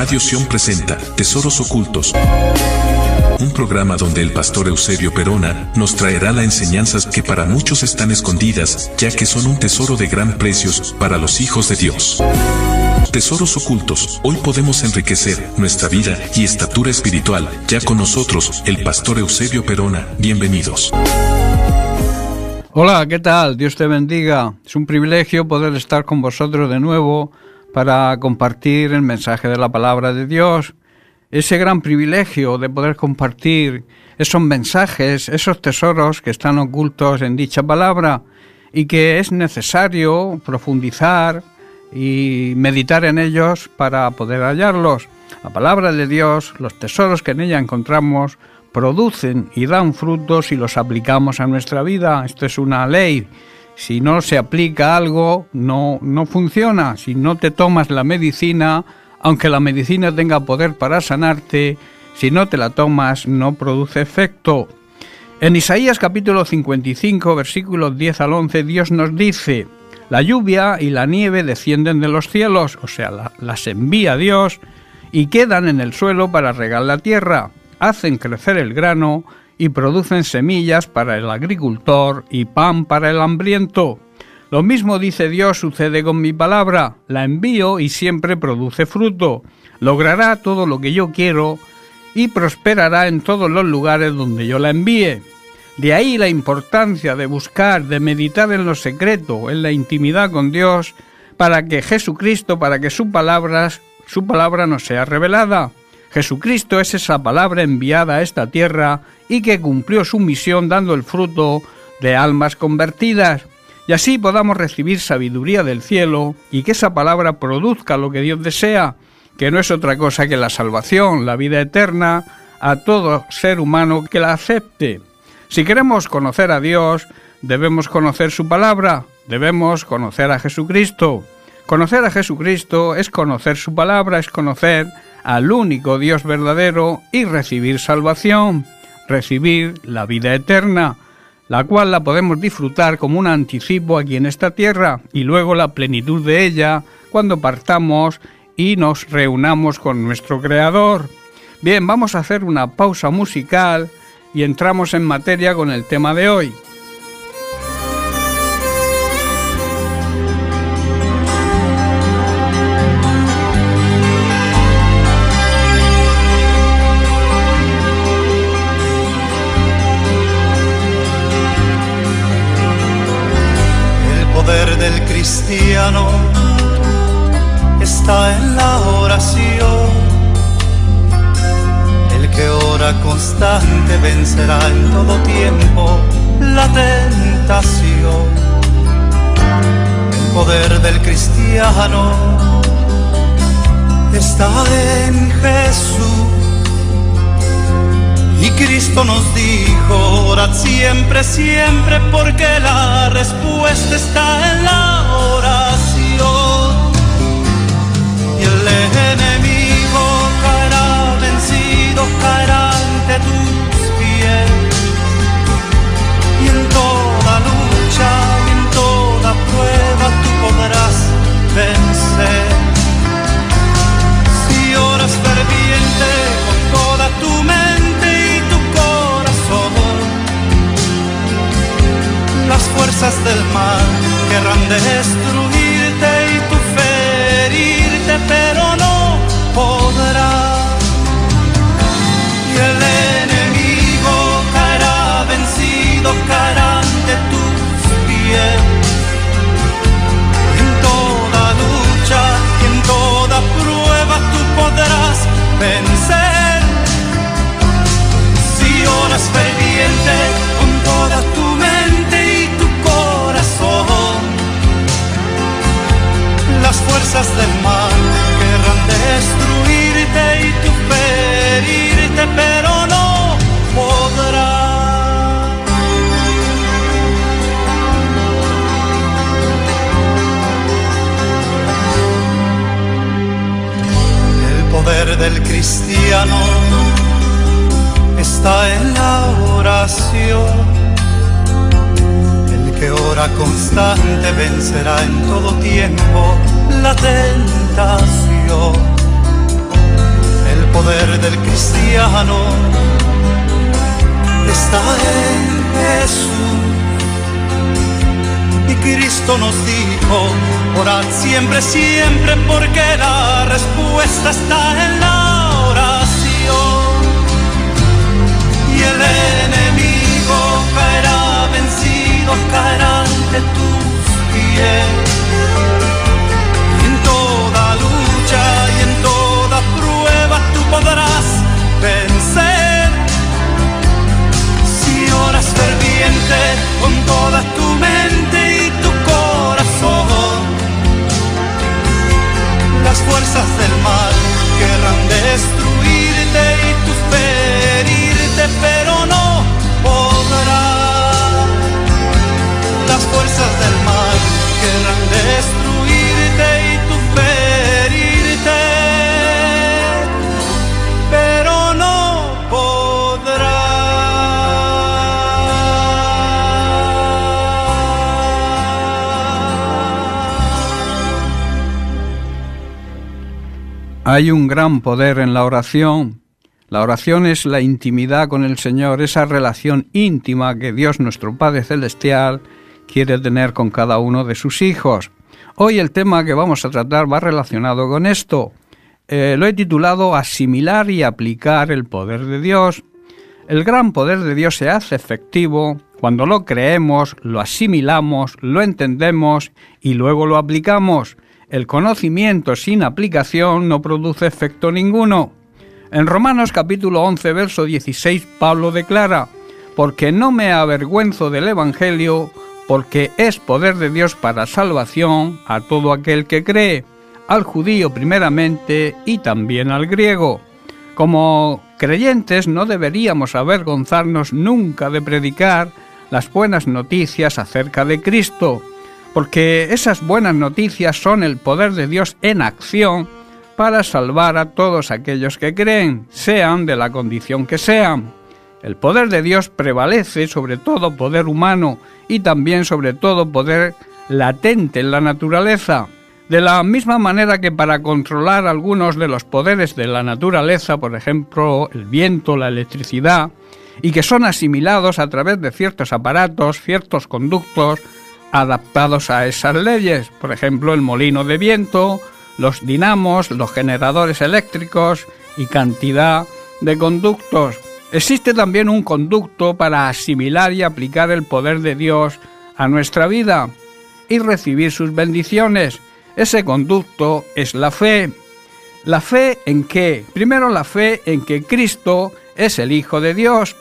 Radio Sion presenta Tesoros Ocultos, un programa donde el pastor Eusebio Perona nos traerá las enseñanzas que para muchos están escondidas, ya que son un tesoro de gran precio para los hijos de Dios. Tesoros Ocultos, hoy podemos enriquecer nuestra vida y estatura espiritual. Ya con nosotros, el pastor Eusebio Perona. Bienvenidos. Hola, ¿qué tal? Dios te bendiga. Es un privilegio poder estar con vosotros de nuevo para compartir el mensaje de la palabra de Dios. Ese gran privilegio de poder compartir esos mensajes, esos tesoros que están ocultos en dicha palabra y que es necesario profundizar y meditar en ellos para poder hallarlos. La palabra de Dios, los tesoros que en ella encontramos, producen y dan frutos si los aplicamos a nuestra vida. Esto es una ley. Si no se aplica algo, no funciona. Si no te tomas la medicina, aunque la medicina tenga poder para sanarte, si no te la tomas, no produce efecto. En Isaías capítulo 55, versículos 10 al 11, Dios nos dice: la lluvia y la nieve descienden de los cielos, o sea, las envía Dios, y quedan en el suelo para regar la tierra, hacen crecer el grano y producen semillas para el agricultor y pan para el hambriento. Lo mismo, dice Dios, sucede con mi palabra. La envío y siempre produce fruto. Logrará todo lo que yo quiero y prosperará en todos los lugares donde yo la envíe. De ahí la importancia de buscar, de meditar en lo secreto, en la intimidad con Dios, para que Jesucristo, para que su palabra nos sea revelada. Jesucristo es esa palabra enviada a esta tierra y que cumplió su misión dando el fruto de almas convertidas. Y así podamos recibir sabiduría del cielo y que esa palabra produzca lo que Dios desea, que no es otra cosa que la salvación, la vida eterna, a todo ser humano que la acepte. Si queremos conocer a Dios, debemos conocer su palabra, debemos conocer a Jesucristo. Conocer a Jesucristo es conocer su palabra, es conocer al único Dios verdadero y recibir salvación, recibir la vida eterna, la cual la podemos disfrutar como un anticipo aquí en esta tierra y luego la plenitud de ella cuando partamos y nos reunamos con nuestro Creador. Bien, vamos a hacer una pausa musical y entramos en materia con el tema de hoy. El cristiano está en la oración. El que ora constante vencerá en todo tiempo la tentación. El poder del cristiano está en Jesús. Y Cristo nos dijo: orad siempre, siempre, porque la respuesta está en la oración. Y el enemigo caerá vencido, caerá ante tus pies. Y en toda lucha y en toda prueba tú podrás vencer. Si oras ferviente con toda tu mente, las fuerzas del mal querrán destruirte y tú ferirte, pero no podrás. Y el enemigo caerá vencido, caerá ante tus pies. En toda lucha y en toda prueba tú podrás vencer. Si oras ferviente con toda tu mente y tu corazón, las fuerzas del mal querrán destruirte y tú ferirte, pero no podrás. El poder del cristiano está en la oración. El que ora constante vencerá en todo tiempo la tentación. poder del cristiano está en Jesús. Y Cristo nos dijo, orad siempre, siempre, porque la respuesta está en la oración. Y el enemigo caerá vencido, caerá ante tus pies. Y en toda lucha y en toda prueba tú podrás vencer. Si oras ferviente con toda tu mente y tu corazón, las fuerzas del mal querrán destruirte y tú ferirte, pero no podrás. Las fuerzas del mal querrán destruirte y tú ferirte, pero no podrás. Hay un gran poder en la oración. La oración es la intimidad con el Señor, esa relación íntima que Dios nuestro Padre Celestial quiere tener con cada uno de sus hijos. Hoy el tema que vamos a tratar va relacionado con esto. Lo he titulado Asimilar y aplicar el poder de Dios. El gran poder de Dios se hace efectivo cuando lo creemos, lo asimilamos, lo entendemos y luego lo aplicamos. El conocimiento sin aplicación no produce efecto ninguno. En Romanos capítulo 11, verso 16, Pablo declara: porque no me avergüenzo del Evangelio, porque es poder de Dios para salvación a todo aquel que cree, al judío primeramente y también al griego. Como creyentes no deberíamos avergonzarnos nunca de predicar las buenas noticias acerca de Cristo, porque esas buenas noticias son el poder de Dios en acción para salvar a todos aquellos que creen, sean de la condición que sean. El poder de Dios prevalece sobre todo poder humano y también sobre todo poder latente en la naturaleza. De la misma manera que para controlar algunos de los poderes de la naturaleza, por ejemplo, el viento, la electricidad, y que son asimilados a través de ciertos aparatos, ciertos conductos, adaptados a esas leyes, por ejemplo el molino de viento, los dinamos, los generadores eléctricos y cantidad de conductos. Existe también un conducto para asimilar y aplicar el poder de Dios a nuestra vida y recibir sus bendiciones. Ese conducto es la fe. ¿La fe en qué? Primero, la fe en que Cristo es el Hijo de Dios.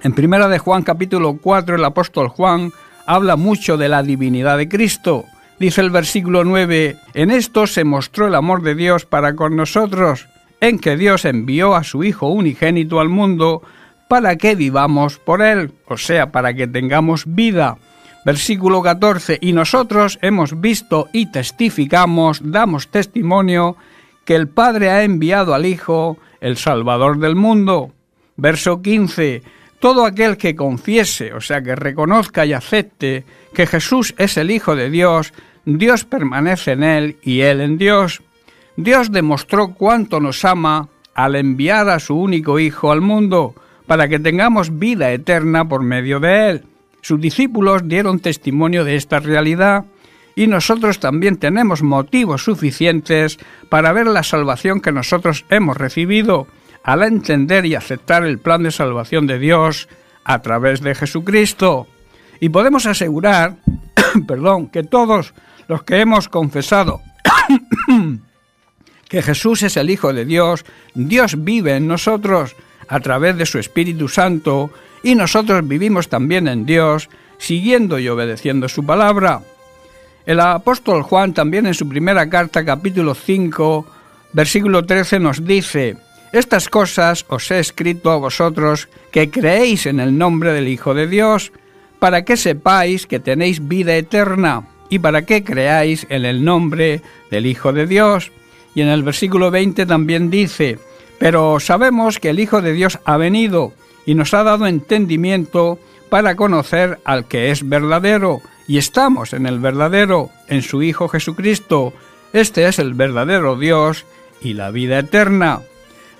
En 1 de Juan capítulo 4 el apóstol Juan habla mucho de la divinidad de Cristo. Dice el versículo 9, en esto se mostró el amor de Dios para con nosotros, en que Dios envió a su Hijo unigénito al mundo para que vivamos por Él, o sea, para que tengamos vida. Versículo 14, y nosotros hemos visto y testificamos, damos testimonio, que el Padre ha enviado al Hijo, el Salvador del mundo. Verso 15, todo aquel que confiese, o sea, que reconozca y acepte que Jesús es el Hijo de Dios, Dios permanece en él y él en Dios. Dios demostró cuánto nos ama al enviar a su único Hijo al mundo, para que tengamos vida eterna por medio de él. Sus discípulos dieron testimonio de esta realidad, y nosotros también tenemos motivos suficientes para ver la salvación que nosotros hemos recibido, al entender y aceptar el plan de salvación de Dios a través de Jesucristo. Y podemos asegurar, que todos los que hemos confesado que Jesús es el Hijo de Dios, Dios vive en nosotros a través de su Espíritu Santo, y nosotros vivimos también en Dios, siguiendo y obedeciendo su palabra. El apóstol Juan también en su primera carta, capítulo 5, versículo 13, nos dice: estas cosas os he escrito a vosotros que creéis en el nombre del Hijo de Dios, para que sepáis que tenéis vida eterna, y para que creáis en el nombre del Hijo de Dios. Y en el versículo 20 también dice: pero sabemos que el Hijo de Dios ha venido y nos ha dado entendimiento para conocer al que es verdadero, y estamos en el verdadero, en su Hijo Jesucristo. Este es el verdadero Dios y la vida eterna.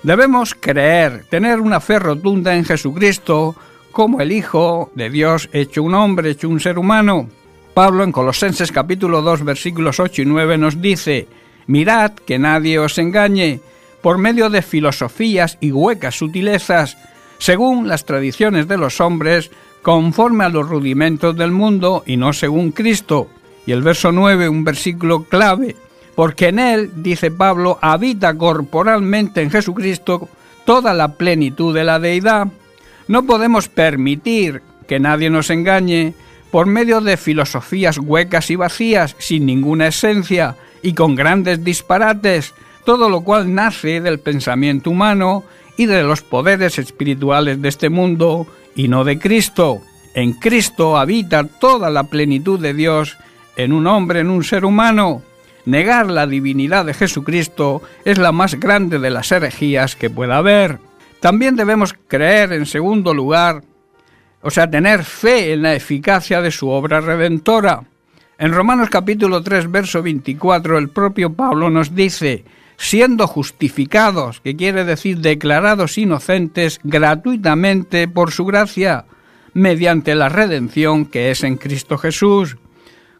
Debemos creer, tener una fe rotunda en Jesucristo como el Hijo de Dios hecho un hombre, hecho un ser humano. Pablo en Colosenses capítulo 2 versículos 8 y 9 nos dice: mirad que nadie os engañe por medio de filosofías y huecas sutilezas, según las tradiciones de los hombres, conforme a los rudimentos del mundo y no según Cristo. Y el verso 9, un versículo clave: porque en él, dice Pablo, habita corporalmente en Jesucristo toda la plenitud de la deidad. No podemos permitir que nadie nos engañe por medio de filosofías huecas y vacías, sin ninguna esencia y con grandes disparates, todo lo cual nace del pensamiento humano y de los poderes espirituales de este mundo y no de Cristo. En Cristo habita toda la plenitud de Dios en un hombre, en un ser humano. Negar la divinidad de Jesucristo es la más grande de las herejías que pueda haber. También debemos creer, en segundo lugar, tener fe en la eficacia de su obra redentora. En Romanos capítulo 3, verso 24, el propio Pablo nos dice: siendo justificados, que quiere decir declarados inocentes gratuitamente por su gracia, mediante la redención que es en Cristo Jesús.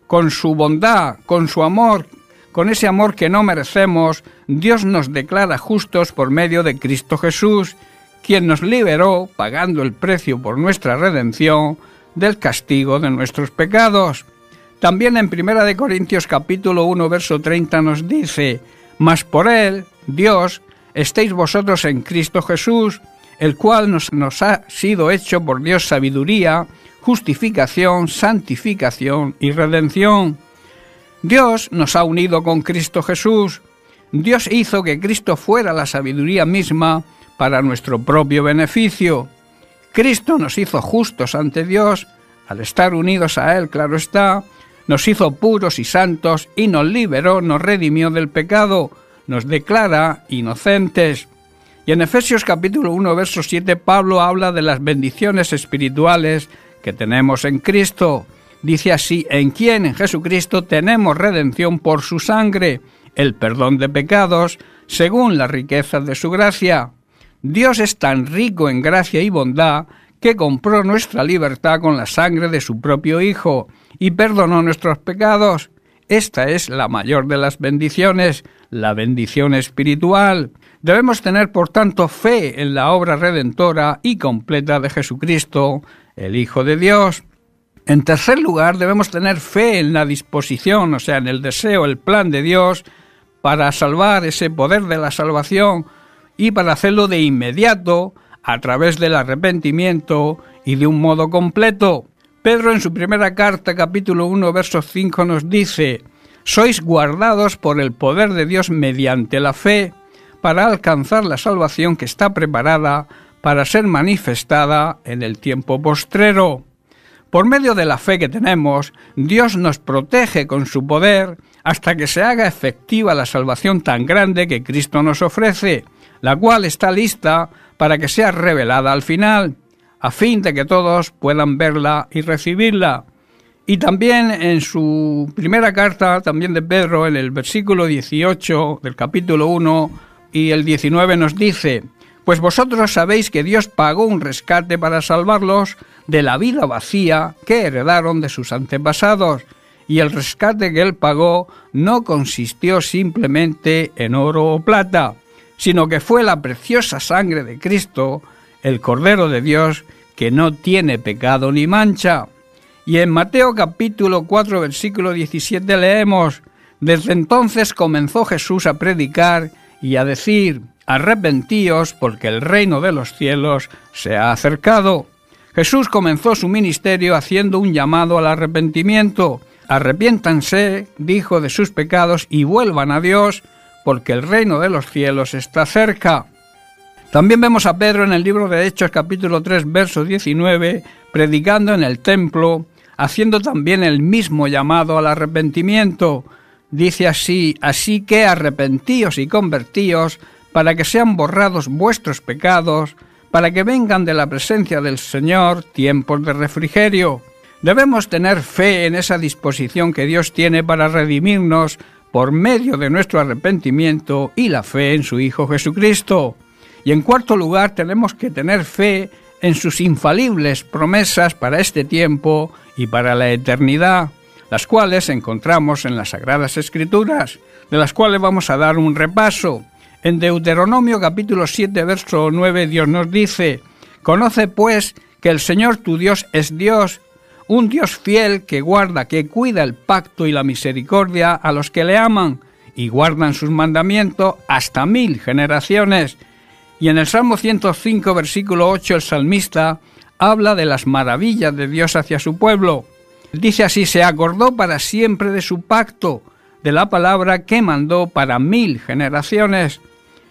Con su bondad, con su amor, con ese amor que no merecemos, Dios nos declara justos por medio de Cristo Jesús, quien nos liberó, pagando el precio por nuestra redención, del castigo de nuestros pecados. También en 1 Corintios capítulo 1, verso 30 nos dice: mas por él, Dios, estéis vosotros en Cristo Jesús, el cual nos ha sido hecho por Dios sabiduría, justificación, santificación y redención. Dios nos ha unido con Cristo Jesús. Dios hizo que Cristo fuera la sabiduría misma para nuestro propio beneficio. Cristo nos hizo justos ante Dios, al estar unidos a Él, claro está, nos hizo puros y santos y nos liberó, nos redimió del pecado, nos declara inocentes. Y en Efesios capítulo 1, verso 7, Pablo habla de las bendiciones espirituales que tenemos en Cristo. Dice así: en quien, en Jesucristo, tenemos redención por su sangre, el perdón de pecados, según las riquezas de su gracia. Dios es tan rico en gracia y bondad que compró nuestra libertad con la sangre de su propio Hijo y perdonó nuestros pecados. Esta es la mayor de las bendiciones, la bendición espiritual. Debemos tener, por tanto, fe en la obra redentora y completa de Jesucristo, el Hijo de Dios. En tercer lugar, debemos tener fe en la disposición, en el deseo, el plan de Dios para salvar, ese poder de la salvación, y para hacerlo de inmediato, a través del arrepentimiento y de un modo completo. Pedro en su primera carta, capítulo 1, verso 5, nos dice: sois guardados por el poder de Dios mediante la fe, para alcanzar la salvación que está preparada para ser manifestada en el tiempo postrero. Por medio de la fe que tenemos, Dios nos protege con su poder hasta que se haga efectiva la salvación tan grande que Cristo nos ofrece, la cual está lista para que sea revelada al final, a fin de que todos puedan verla y recibirla. Y también en su primera carta, también de Pedro, en el versículo 18 del capítulo 1 y el 19 nos dice: pues vosotros sabéis que Dios pagó un rescate para salvarlos de la vida vacía que heredaron de sus antepasados, y el rescate que Él pagó no consistió simplemente en oro o plata, sino que fue la preciosa sangre de Cristo, el Cordero de Dios, que no tiene pecado ni mancha. Y en Mateo capítulo 4, versículo 17 leemos: desde entonces comenzó Jesús a predicar y a decir: arrepentíos, porque el reino de los cielos se ha acercado. Jesús comenzó su ministerio haciendo un llamado al arrepentimiento. Arrepiéntanse, dijo, de sus pecados y vuelvan a Dios, porque el reino de los cielos está cerca. También vemos a Pedro en el libro de Hechos, capítulo 3, verso 19, predicando en el templo, haciendo también el mismo llamado al arrepentimiento. Dice así: así que arrepentíos y convertíos, para que sean borrados vuestros pecados, para que vengan de la presencia del Señor tiempos de refrigerio. Debemos tener fe en esa disposición que Dios tiene para redimirnos por medio de nuestro arrepentimiento y la fe en su Hijo Jesucristo. Y en cuarto lugar, tenemos que tener fe en sus infalibles promesas para este tiempo y para la eternidad, las cuales encontramos en las Sagradas Escrituras, de las cuales vamos a dar un repaso. En Deuteronomio capítulo 7, verso 9, Dios nos dice: «Conoce pues que el Señor tu Dios es Dios, un Dios fiel que guarda, que cuida el pacto y la misericordia a los que le aman y guardan sus mandamientos hasta 1000 generaciones». Y en el Salmo 105, versículo 8, el salmista habla de las maravillas de Dios hacia su pueblo. Dice así: «Se acordó para siempre de su pacto, de la palabra que mandó para 1000 generaciones».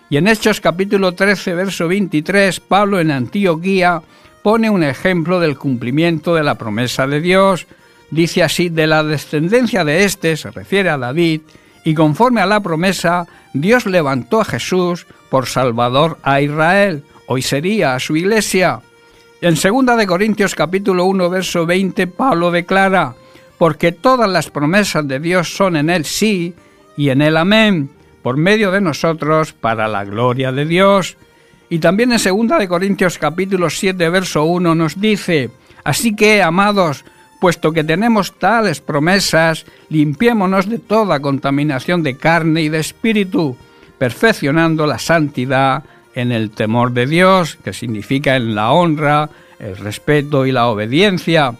Y en Hechos capítulo 13, verso 23, Pablo en Antioquía pone un ejemplo del cumplimiento de la promesa de Dios. Dice así: «De la descendencia de éste», se refiere a David, «y conforme a la promesa, Dios levantó a Jesús por Salvador a Israel». Hoy sería a su iglesia. En 2 de Corintios capítulo 1, verso 20, Pablo declara: «Porque todas las promesas de Dios son en él sí y en él amén, por medio de nosotros para la gloria de Dios». Y también en 2 de Corintios capítulo 7, verso 1 nos dice: «Así que, amados, puesto que tenemos tales promesas, limpiémonos de toda contaminación de carne y de espíritu, perfeccionando la santidad en el temor de Dios», que significa en la honra, el respeto y la obediencia.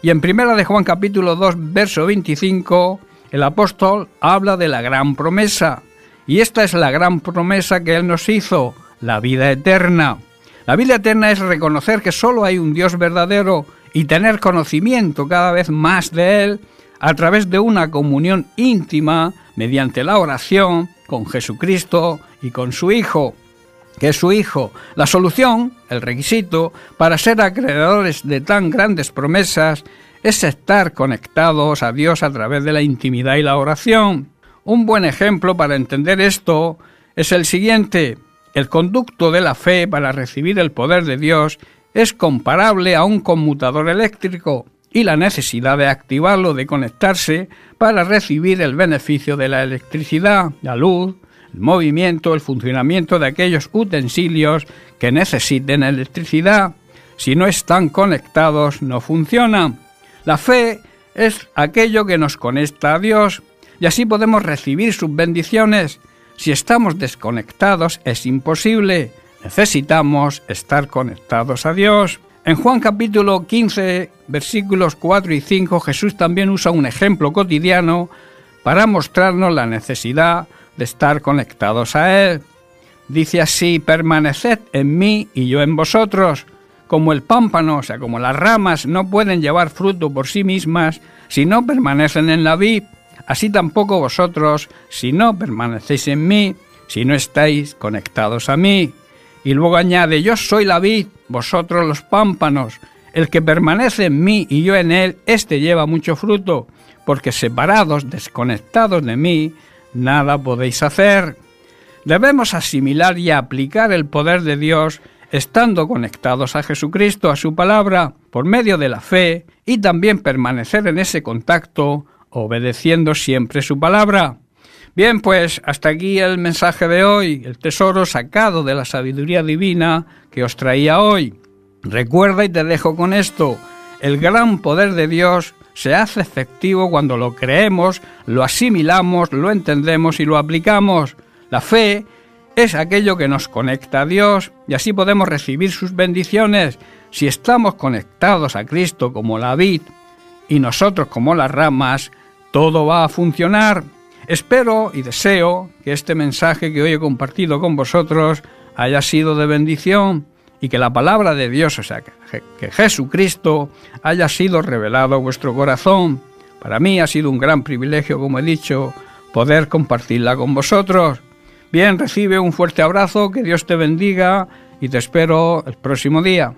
Y en 1 de Juan capítulo 2, verso 25, el apóstol habla de la gran promesa. Y esta es la gran promesa que Él nos hizo: la vida eterna. La vida eterna es reconocer que solo hay un Dios verdadero y tener conocimiento cada vez más de Él a través de una comunión íntima mediante la oración con Jesucristo y con su Hijo, que es su Hijo. La solución, el requisito para ser acreedores de tan grandes promesas es estar conectados a Dios a través de la intimidad y la oración. Un buen ejemplo para entender esto es el siguiente: el conducto de la fe para recibir el poder de Dios es comparable a un conmutador eléctrico y la necesidad de activarlo, de conectarse para recibir el beneficio de la electricidad, la luz, el movimiento, el funcionamiento de aquellos utensilios que necesiten electricidad. Si no están conectados, no funcionan. La fe es aquello que nos conecta a Dios y así podemos recibir sus bendiciones. Si estamos desconectados es imposible. Necesitamos estar conectados a Dios. En Juan capítulo 15, versículos 4 y 5, Jesús también usa un ejemplo cotidiano para mostrarnos la necesidad de estar conectados a Él. Dice así: «Permaneced en mí y yo en vosotros. Como el pámpano, o sea, como las ramas no pueden llevar fruto por sí mismas si no permanecen en la vid, así tampoco vosotros si no permanecéis en mí, si no estáis conectados a mí». Y luego añade: «Yo soy la vid, vosotros los pámpanos. El que permanece en mí y yo en él, éste lleva mucho fruto, porque separados, desconectados de mí, nada podéis hacer». Debemos asimilar y aplicar el poder de Dios estando conectados a Jesucristo, a su palabra, por medio de la fe, y también permanecer en ese contacto, obedeciendo siempre su palabra. Bien, pues hasta aquí el mensaje de hoy, el tesoro sacado de la sabiduría divina que os traía hoy. Recuerda, y te dejo con esto: el gran poder de Dios se hace efectivo cuando lo creemos, lo asimilamos, lo entendemos y lo aplicamos. La fe es aquello que nos conecta a Dios y así podemos recibir sus bendiciones. Si estamos conectados a Cristo como la vid y nosotros como las ramas, todo va a funcionar. Espero y deseo que este mensaje que hoy he compartido con vosotros haya sido de bendición y que la palabra de Dios, o sea, que Jesucristo haya sido revelado a vuestro corazón. Para mí ha sido un gran privilegio, como he dicho, poder compartirla con vosotros. Bien, recibe un fuerte abrazo, que Dios te bendiga y te espero el próximo día.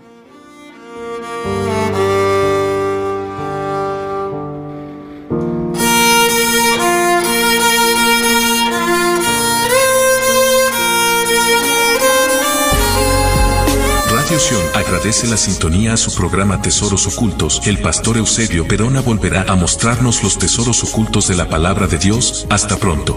Radio Sion agradece la sintonía a su programa Tesoros Ocultos. El pastor Eusebio Perona volverá a mostrarnos los tesoros ocultos de la palabra de Dios. Hasta pronto.